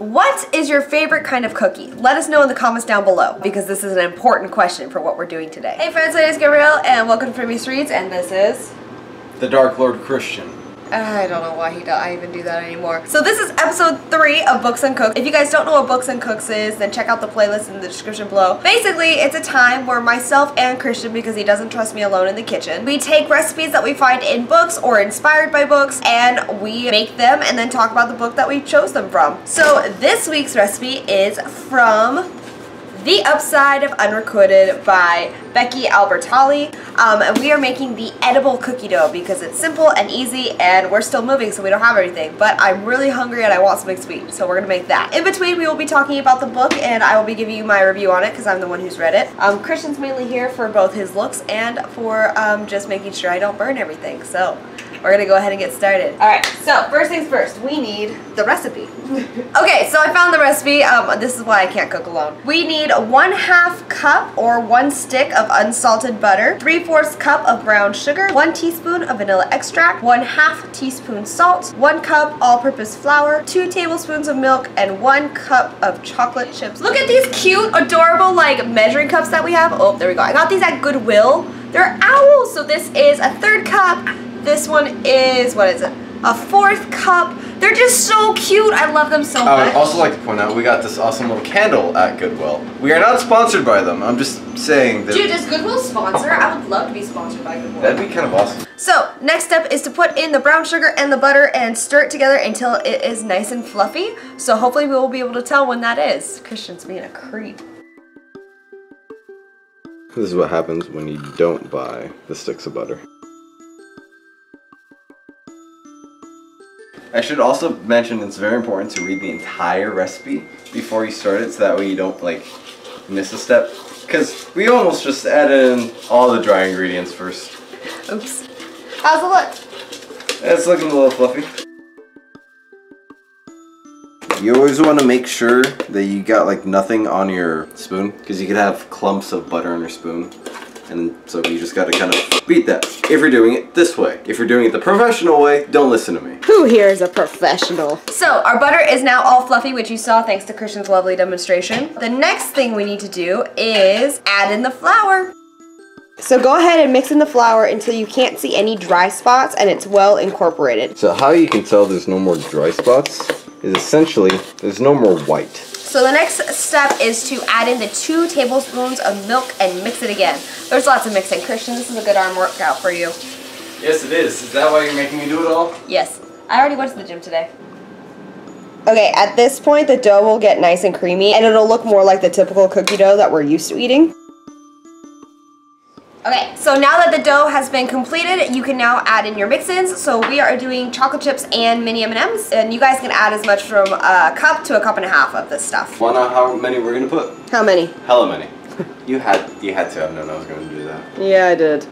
What is your favorite kind of cookie? Let us know in the comments down below, because this is an important question for what we're doing today. Hey friends, my name is Gabrielle, and welcome to FrumiousReads, and this is... The Dark Lord Christian. I don't know why I even do that anymore. So this is episode 3 of Books and Cooks. If you guys don't know what Books and Cooks is, then check out the playlist in the description below. Basically, it's a time where myself and Christian, because he doesn't trust me alone in the kitchen, we take recipes that we find in books or inspired by books, and we make them and then talk about the book that we chose them from. So this week's recipe is from The Upside of Unrequited by Becky Albertalli. And we are making the edible cookie dough because it's simple and easy, and we're still moving so we don't have everything. But I'm really hungry and I want something sweet, so we're gonna make that. In between, we will be talking about the book, and I will be giving you my review on it because I'm the one who's read it. Christian's mainly here for both his looks and for just making sure I don't burn everything. So we're gonna go ahead and get started. Alright, so first things first, we need the recipe. Okay, so I found the recipe. This is why I can't cook alone. We need 1/2 cup or 1 stick of unsalted butter, 3/4 cup of brown sugar, 1 teaspoon of vanilla extract, 1/2 teaspoon salt, 1 cup all-purpose flour, 2 tablespoons of milk, and 1 cup of chocolate chips. Look at these cute, adorable, like, measuring cups that we have. Oh, there we go. I got these at Goodwill. They're owls, so this is a 1/3 cup. This one is, what is it? A 4th cup. They're just so cute. I love them so much. I would also like to point out we got this awesome little candle at Goodwill. We are not sponsored by them. I'm just saying that... Dude, does Goodwill sponsor? I would love to be sponsored by Goodwill. That'd be kind of awesome. So, next step is to put in the brown sugar and the butter and stir it together until it is nice and fluffy. So hopefully we will be able to tell when that is. Christian's being a creep. This is what happens when you don't buy the sticks of butter. I should also mention it's very important to read the entire recipe before you start it, so that way you don't, like, miss a step. Because we almost just added in all the dry ingredients first. Oops. How's it look? It's looking a little fluffy. You always want to make sure that you got, like, nothing on your spoon, because you could have clumps of butter on your spoon. And so you just gotta kind of beat that. If you're doing it this way. If you're doing it the professional way, don't listen to me. Who here is a professional? So our butter is now all fluffy, which you saw thanks to Christian's lovely demonstration. The next thing we need to do is add in the flour. So go ahead and mix in the flour until you can't see any dry spots and it's well incorporated. So how you can tell there's no more dry spots is essentially there's no more white. So the next step is to add in the 2 tablespoons of milk and mix it again. There's lots of mixing. Christian, this is a good arm workout for you. Yes, it is. Is that why you're making me do it all? Yes. I already went to the gym today. Okay, at this point the dough will get nice and creamy and it'll look more like the typical cookie dough that we're used to eating. Okay, so now that the dough has been completed, you can now add in your mix-ins. So we are doing chocolate chips and mini M&Ms, and you guys can add as much from a cup to a cup and a half of this stuff. Wanna know how many we're gonna put? How many? Hella many. You had to have known I was gonna do that. Yeah, I did.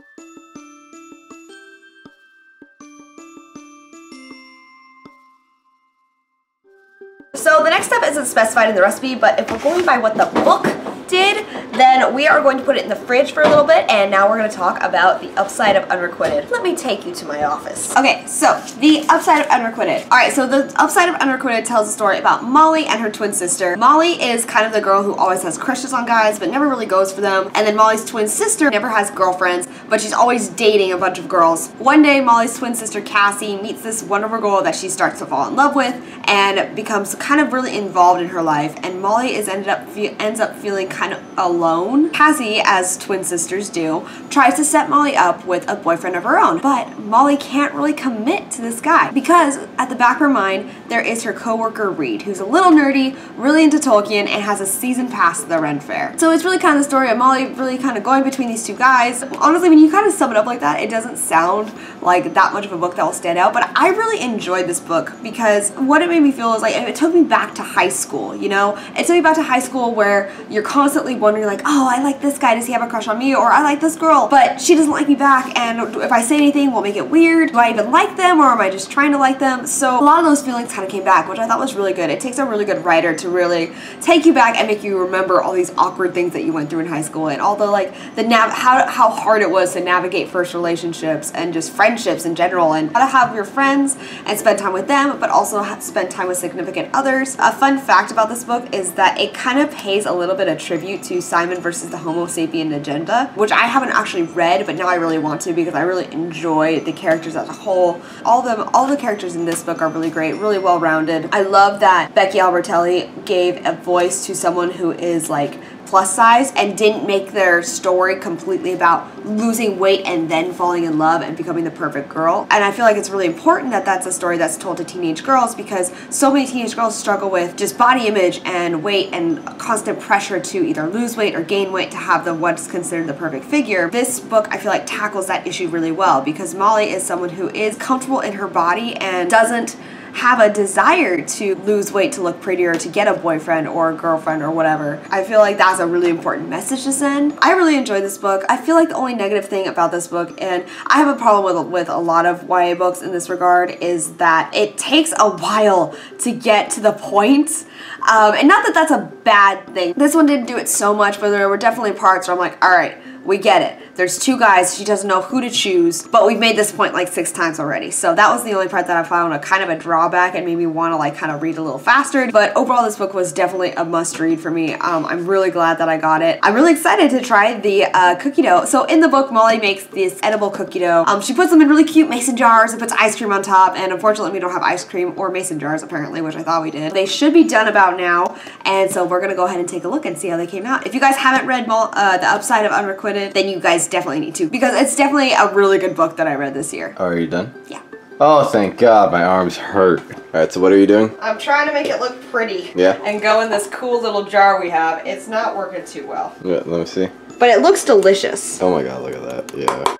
So the next step isn't specified in the recipe, but if we're going by what the book did, then we are going to put it in the fridge for a little bit, and now we're going to talk about The Upside of Unrequited. Let me take you to my office. Okay, so The Upside of Unrequited. Alright, so The Upside of Unrequited tells a story about Molly and her twin sister. Molly is kind of the girl who always has crushes on guys, but never really goes for them. And then Molly's twin sister never has girlfriends, but she's always dating a bunch of girls. One day, Molly's twin sister Cassie meets this wonderful girl that she starts to fall in love with, and becomes kind of really involved in her life, and Molly ends up feeling kind of alone. Cassie, as twin sisters do, tries to set Molly up with a boyfriend of her own, but Molly can't really commit to this guy because at the back of her mind there is her coworker Reed, who's a little nerdy, really into Tolkien, and has a season pass to the Ren Fair. So it's really kind of the story of Molly really kind of going between these two guys. Honestly, when you kind of sum it up like that, it doesn't sound like that much of a book that will stand out, but I really enjoyed this book because what it made me feel is like it took me back to high school, you know? It took me back to high school where you're constantly wondering like, oh, I like this guy, does he have a crush on me? Or I like this girl, but she doesn't like me back, and if I say anything, will make it weird? Do I even like them, or am I just trying to like them? So a lot of those feelings kind of came back, which I thought was really good. It takes a really good writer to really take you back and make you remember all these awkward things that you went through in high school, and all the like how hard it was to navigate first relationships and just friendships in general, and how to have your friends and spend time with them, but also spend time with significant others. A fun fact about this book is that it kind of pays a little bit of tribute to Simon versus the Homo sapien agenda, which I haven't actually read, but now I really want to because I really enjoy the characters as a whole. All the characters in this book are really great, really well rounded. I love that Becky Albertalli gave a voice to someone who is like plus size and didn't make their story completely about losing weight and then falling in love and becoming the perfect girl. And I feel like it's really important that that's a story that's told to teenage girls, because so many teenage girls struggle with just body image and weight and constant pressure to either lose weight or gain weight to have what's considered the perfect figure. This book, I feel like, tackles that issue really well, because Molly is someone who is comfortable in her body and doesn't have a desire to lose weight to look prettier, to get a boyfriend or a girlfriend or whatever. I feel like that's a really important message to send. I really enjoyed this book. I feel like the only negative thing about this book, and I have a problem with a lot of YA books in this regard, is that it takes a while to get to the point. And not that that's a bad thing. This one didn't do it so much, but there were definitely parts where I'm like, all right, we get it. There's two guys, she doesn't know who to choose, but we've made this point like 6 times already. So that was the only part that I found a kind of a drawback and made me want to like kind of read a little faster. But overall, this book was definitely a must read for me. I'm really glad that I got it. I'm really excited to try the cookie dough. So in the book, Molly makes this edible cookie dough. She puts them in really cute mason jars and puts ice cream on top. And unfortunately, we don't have ice cream or mason jars apparently, which I thought we did. They should be done about now. And so we're gonna go ahead and take a look and see how they came out. If you guys haven't read the Upside of Unrequited, then you guys definitely need to, because it's definitely a really good book that I read this year. Oh, are you done? Yeah. Oh, thank God, my arms hurt. All right, so what are you doing? I'm trying to make it look pretty. Yeah. And go in this cool little jar we have. It's not working too well. Yeah, let me see. But it looks delicious. Oh my God, look at that. Yeah.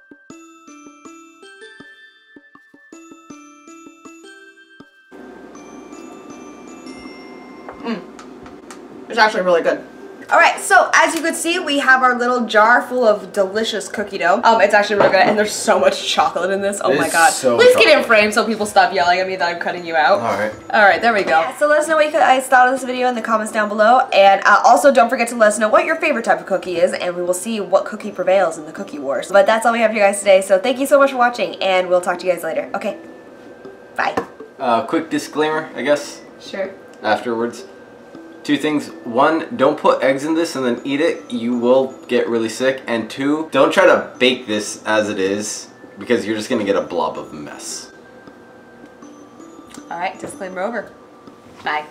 It's actually really good. Alright, so as you can see, we have our little jar full of delicious cookie dough. It's actually really good, and there's so much chocolate in this. Oh my God. So Please get in frame so people stop yelling at me that I'm cutting you out. Alright. Alright, there we go. Yeah, so let us know what you guys thought of this video in the comments down below, and also don't forget to let us know what your favorite type of cookie is, and we will see what cookie prevails in the cookie wars. But that's all we have for you guys today, so thank you so much for watching, and we'll talk to you guys later. Okay, bye. Quick disclaimer, I guess. Sure. Afterwards. 2 things. 1, don't put eggs in this and then eat it. You will get really sick. And 2, don't try to bake this as it is, because you're just going to get a blob of mess. Alright, disclaimer over. Bye.